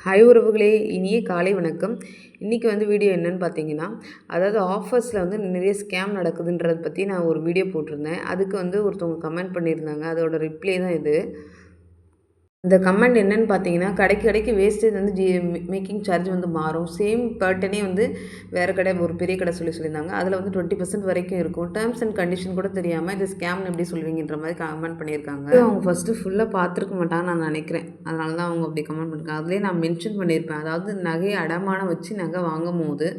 Hi உறவுகளே, இனிய காலை வணக்கம். இன்றைக்கி வீடியோ என்னென்னு பார்த்தீங்கன்னா, அதாவது ஆஃபர்ஸில் நிறைய ஸ்கேம் நடக்குதுன்றதை பற்றி நான் ஒரு வீடியோ போட்டிருந்தேன். அதுக்கு ஒருத்தவங்க கமெண்ட் பண்ணியிருந்தாங்க. அதோட ரிப்ளை தான் இது. இந்த கமெண்ட் என்னென்னு பார்த்தீங்கன்னா, கடைக்கு வேஸ்டேஜ் மேக்கிங் சார்ஜ் மாறும். சேம் பேட்டர்னே வேறு கடை ஒரு பெரிய கடை சொல்லியிருந்தாங்க. அதில் 20% வரைக்கும் இருக்கும். டேர்ம்ஸ் அண்ட் கண்டிஷன் கூட தெரியாமல் இது ஸ்கேம்னு எப்படி சொல்லுவீங்கன்ற மாதிரி கமெண்ட் பண்ணியிருக்காங்க. அவங்க ஃபஸ்ட்டு ஃபுல்லாக பார்த்துருக்க மாட்டாங்கன்னு நான் நினைக்கிறேன். அதனால தான் அவங்க அப்படி கமெண்ட் பண்ணியிருக்காங்க. அதிலே நான் மென்ஷன் பண்ணியிருப்பேன். அதாவது நகையை அடமானம் வச்சு நகை வாங்கும் போது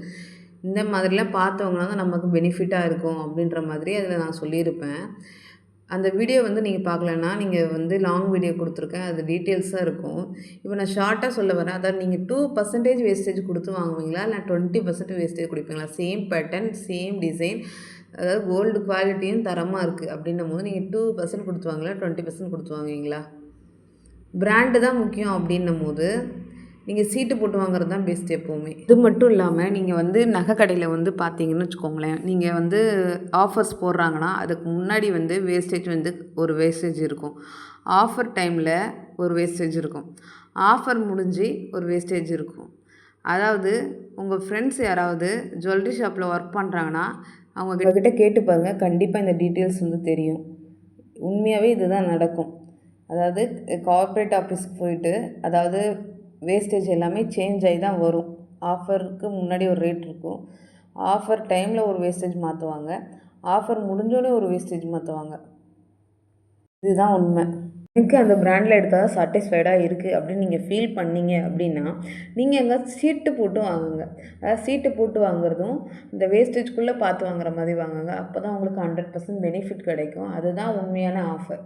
இந்த மாதிரிலாம் பார்த்தவங்கன்னா தான் நமக்கு பெனிஃபிட்டாக இருக்கும் அப்படின்ற மாதிரி அதில் நான் சொல்லியிருப்பேன். அந்த வீடியோ நீங்கள் பார்க்கலன்னா, நீங்கள் லாங் வீடியோ கொடுத்துருக்கேன். அது டீட்டெயில்ஸாக இருக்கும். இப்போ நான் ஷார்ட்டாக சொல்ல வரேன். அதாவது நீங்கள் 2% வேஸ்டேஜ் கொடுத்து வாங்குவீங்களா? இல்லை 20% வேஸ்டேஜ் கொடுப்பீங்களா? சேம் பேட்டர்ன், சேம் டிசைன், அதாவது கோல்டு குவாலிட்டியும் தரமாக இருக்குது அப்படின்னும் போது நீங்கள் 2% கொடுத்து வாங்கலாம், 20% கொடுத்து வாங்குவீங்களா? பிராண்டு தான் முக்கியம் அப்படின்னும் போது நீங்கள் சீட்டு போட்டு வாங்குறது தான் பெஸ்ட் எப்போவுமே. இது மட்டும் இல்லாமல் நீங்கள் நகை கடையில் பார்த்தீங்கன்னு வச்சுக்கோங்களேன், நீங்கள் ஆஃபர்ஸ் போடுறாங்கன்னா அதுக்கு முன்னாடி வேஸ்டேஜ் ஒரு வேஸ்டேஜ் இருக்கும். ஆஃபர் டைமில் ஒரு வேஸ்டேஜ் இருக்கும். ஆஃபர் முடிஞ்சு ஒரு வேஸ்டேஜ் இருக்கும். அதாவது உங்கள் ஃப்ரெண்ட்ஸ் யாராவது ஜுவல்லரி ஷாப்பில் ஒர்க் பண்ணுறாங்கன்னா அவங்கக்கிட்ட கேட்டு பாருங்கள். கண்டிப்பாக இந்த டீட்டெயில்ஸ் தெரியும். உண்மையாகவே இதுதான் நடக்கும். அதாவது கார்ப்பரேட் ஆஃபீஸ்க்கு போயிட்டு அதாவது வேஸ்டேஜ் எல்லாமே சேஞ்ச் ஆகி தான் வரும். ஆஃபருக்கு முன்னாடி ஒரு ரேட் இருக்கும். ஆஃபர் டைமில் ஒரு வேஸ்டேஜ் மாற்றுவாங்க. ஆஃபர் முடிஞ்சோடனே ஒரு வேஸ்டேஜ் மாற்றுவாங்க. இதுதான் உண்மை. எனக்கு அந்த பிராண்டில் எடுத்தால் தான் சாட்டிஸ்ஃபைடாக இருக்குது அப்படின்னு நீங்கள் ஃபீல் பண்ணீங்க அப்படின்னா நீங்கள் அங்கே சீட்டு போட்டு வாங்குங்க. அதாவது சீட்டு போட்டு வாங்குறதும் இந்த வேஸ்டேஜ்குள்ளே பார்த்து வாங்குற மாதிரி வாங்குங்க. அப்போ தான் உங்களுக்கு 100% பெனிஃபிட் கிடைக்கும். அதுதான் உண்மையான ஆஃபர்.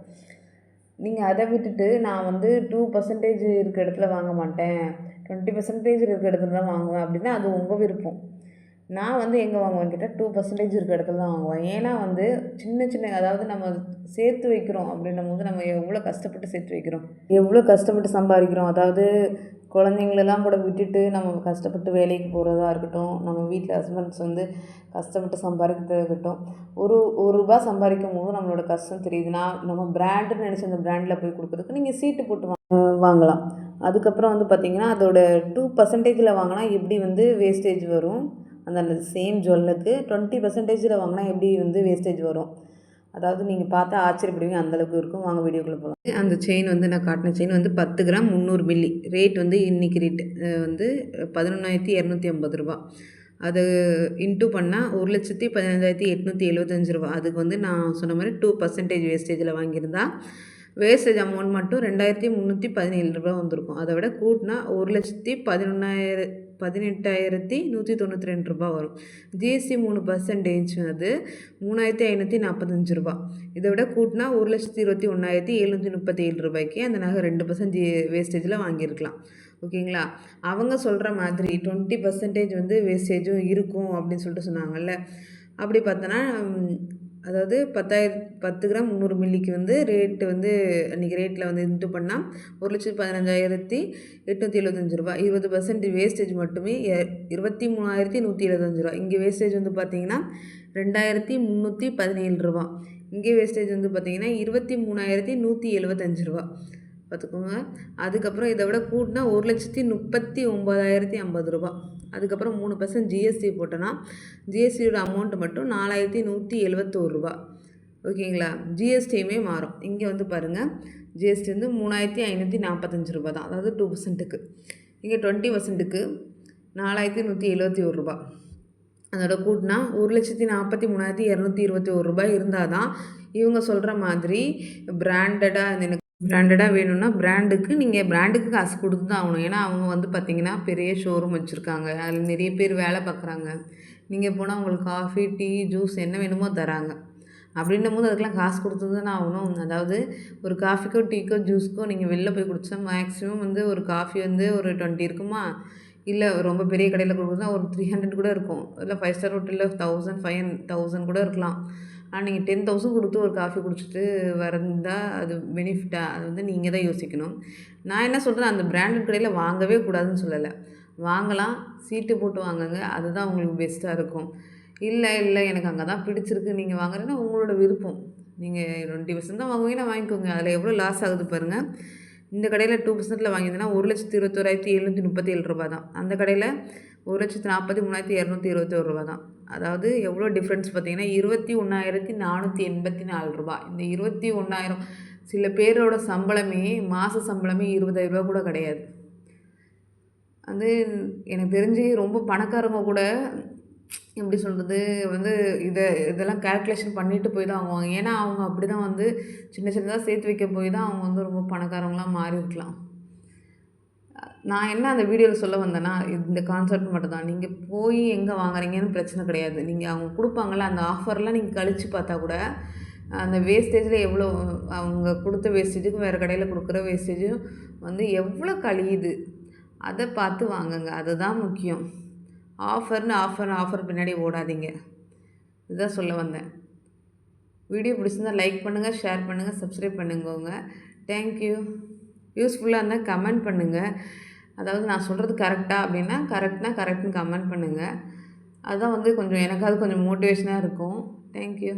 நீங்கள் அதை விட்டுட்டு நான் 2% இருக்க இடத்துல வாங்க மாட்டேன், 20% இருக்க இடத்துல தான் வாங்குவேன் அப்படின்னா அது உங்கள் விருப்பம். நான் எங்கே வாங்குவேன்னு கேட்டால் 2% இருக்க இடத்துல தான் வாங்குவேன். ஏன்னா சின்ன சின்ன அதாவது நம்ம சேர்த்து வைக்கிறோம் அப்படின்னும் போது நம்ம எவ்வளோ கஷ்டப்பட்டு சேர்த்து வைக்கிறோம், எவ்வளோ கஷ்டப்பட்டு சம்பாதிக்கிறோம். அதாவது குழந்தைங்களெல்லாம் கூட விட்டுட்டு நம்ம கஷ்டப்பட்டு வேலைக்கு போகிறதா இருக்கட்டும், நம்ம வீட்டில் ஹஸ்பண்ட்ஸ் கஷ்டப்பட்டு சம்பாதிக்கிறதா இருக்கட்டும், ஒரு ரூபா சம்பாதிக்கும் போது நம்மளோட கஷ்டம் தெரியுது. நம்ம பிராண்டுன்னு நினச்சி அந்த பிராண்டில் போய் கொடுக்குறதுக்கு நீங்கள் சீட்டு போட்டு வாங்கலாம். அதுக்கப்புறம் பார்த்திங்கன்னா அதோட 2%ல் வாங்கினா எப்படி வேஸ்டேஜ் வரும். அந்த சேம் ஜுவல்லுக்கு 20%ல் வாங்கினா எப்படி வேஸ்டேஜ் வரும். அதாவது நீங்கள் பார்த்தா ஆச்சரியப்படுவீங்க, அந்தளவுக்கு இருக்கும். வாங்க வீடியோக்குள்ளே போகலாம். அந்த செயின் நான் காட்டின செயின் 10 கிராம் 300 மில்லி. ரேட் இன்றைக்கி ரேட்டு 11,250 ரூபா. அது இன்ட்டு பண்ணால் 1,15,875 ரூபா. அதுக்கு நான் சொன்ன மாதிரி 2% வேஸ்டேஜில் வாங்கியிருந்தா வேஸ்டேஜ் அமௌண்ட் மட்டும் 2,317 ரூபா வந்திருக்கும். அதை விட கூட்டினா 1,18,192 ரூபா வரும். ஜிஎஸ்டி 3% அது 3,545 ரூபா. இதை விட கூட்டினா 1,21,737 ரூபாய்க்கு அந்த நகை 2% வேஸ்டேஜில் வாங்கியிருக்கலாம். ஓகேங்களா? அவங்க சொல்கிற மாதிரி 20% வேஸ்டேஜும் இருக்கும் அப்படின்னு சொல்லிட்டு சொன்னாங்கல்ல. அப்படி பார்த்தோன்னா அதாவது 10 கிராம் 300 மில்லிக்கு ரேட்டு அன்றைக்கி ரேட்டில் இன்ட்டு பண்ணால் 1,15,875 ரூபா. 20% வேஸ்டேஜ் மட்டுமே 23,175 ரூபா. இங்கே வேஸ்டேஜ் பார்த்திங்கன்னா 2,317 ரூபா. இங்கே வேஸ்டேஜ் பார்த்திங்கன்னா 23,175 ரூபா. பார்த்துக்கோங்க. அதுக்கப்புறம் இதை விட கூட்டினா 1,39,050 ரூபா. அதுக்கப்புறம் 3% ஜிஎஸ்டி போட்டோன்னா ஜிஎஸ்டியோட அமௌண்ட்டு மட்டும் 4,171 ரூபா. ஓகேங்களா? ஜிஎஸ்டியுமே மாறும். இங்கே பாருங்கள், ஜிஎஸ்டி 3,545 ரூபா தான். அதாவது 2%க்கு. இங்கே 20%க்கு 4,171 ரூபா. அதோட கூட்டினா 1,43,221 ரூபாய் இருந்தால் தான் இவங்க சொல்கிற மாதிரி பிராண்டடாக வேணும்னா நீங்கள் பிராண்டுக்கு காசு கொடுத்து தான் ஆகணும். ஏன்னா அவங்க பார்த்திங்கன்னா பெரிய ஷோரூம் வச்சுருக்காங்க. அதில் நிறைய பேர் வேலை பார்க்குறாங்க. நீங்கள் போனால் உங்களுக்கு காஃபி, டீ, ஜூஸ் என்ன வேணுமோ தராங்க. அப்படின்னும் போது அதுக்கெலாம் காசு கொடுத்து தானே ஆகணும். அதாவது ஒரு காஃபிக்கோ, டீக்கோ, ஜூஸ்க்கோ நீங்கள் வெளில போய் குடித்தா மேக்ஸிமம் ஒரு காஃபி ஒரு 20 இருக்குமா, இல்லை ரொம்ப பெரிய கடையில் கொடுக்குறதா ஒரு 300 கூட இருக்கும். இல்லை 5 ஸ்டார் ஹோட்டலில் 1,000, 5,000 கூட இருக்கலாம். ஆனால் நீங்கள் 10,000 கொடுத்து ஒரு காஃபி குடிச்சிட்டு வரந்தால் அது பெனிஃபிட்டாக, அது நீங்கள் தான் யோசிக்கணும். நான் என்ன சொல்கிறேன், அந்த பிராண்டட் கடையில் வாங்கவே கூடாதுன்னு சொல்லலை. வாங்கலாம், சீட்டு போட்டு வாங்குங்க. அதுதான் உங்களுக்கு பெஸ்ட்டாக இருக்கும். இல்லை எனக்கு அங்கே தான் பிடிச்சிருக்கு நீங்கள் வாங்குறீங்கன்னா உங்களோட விருப்பம். நீங்கள் 20% தான் வாங்குவீங்கன்னா வாங்கிக்கோங்க. அதில் எவ்வளோ லாஸ் ஆகுது பாருங்கள். இந்த கடையில் 2%ல் வாங்கியிருந்தேன்னா 1,21,737 ரூபா தான். அந்த கடையில் 1,43,221 ரூபா தான். அதாவது எவ்வளோ டிஃப்ரென்ஸ் பார்த்தீங்கன்னா 21,484 ரூபா. இந்த 21,000 சில பேரோட சம்பளமே மாத சம்பளமே 20,000 ரூபா கூட கிடையாது. அது எனக்கு தெரிஞ்சு ரொம்ப பணக்காரங்க கூட எப்படி சொல்கிறது இதெல்லாம் கால்குலேஷன் பண்ணிட்டு போய் தான் வாங்குவாங்க. ஏன்னா அவங்க அப்படி தான் சின்ன சின்னதாக சேர்த்து வைக்க போய் தான் அவங்க ரொம்ப பணக்காரங்களாக மாறி இருக்கலாம். நான் என்ன அந்த வீடியோவில் சொல்ல வந்தேன்னா இந்த கான்செப்ட் மட்டும் தான். நீங்கள் போய் எங்கே வாங்குறீங்கன்னு பிரச்சனை கிடையாது. நீங்கள் அவங்க கொடுப்பாங்கள்ல அந்த ஆஃபர்லாம் நீங்கள் கழித்து பார்த்தா கூட அந்த வேஸ்டேஜில் எவ்வளோ அவங்க கொடுத்த வேஸ்டேஜுக்கும் வேறு கடையில் கொடுக்குற வேஸ்டேஜும் எவ்வளோ கழியுது அதை பார்த்து வாங்குங்க. அதுதான் முக்கியம். ஆஃபர் பின்னாடி ஓடாதீங்க. இதுதான் சொல்ல வந்தேன். வீடியோ பிடிச்சிருந்தால் லைக் பண்ணுங்கள், ஷேர் பண்ணுங்கள், சப்ஸ்கிரைப் பண்ணுங்கோங்க. தேங்க்யூ. யூஸ்ஃபுல்லாக இருந்தால் கமெண்ட் பண்ணுங்கள். அதாவது நான் சொல்கிறது கரெக்டாக அப்படின்னா கரெக்ட்னு கமெண்ட் பண்ணுங்கள். அதுதான் கொஞ்சம் எனக்காவது கொஞ்சம் மோட்டிவேஷனாக இருக்கும். தேங்க்யூ.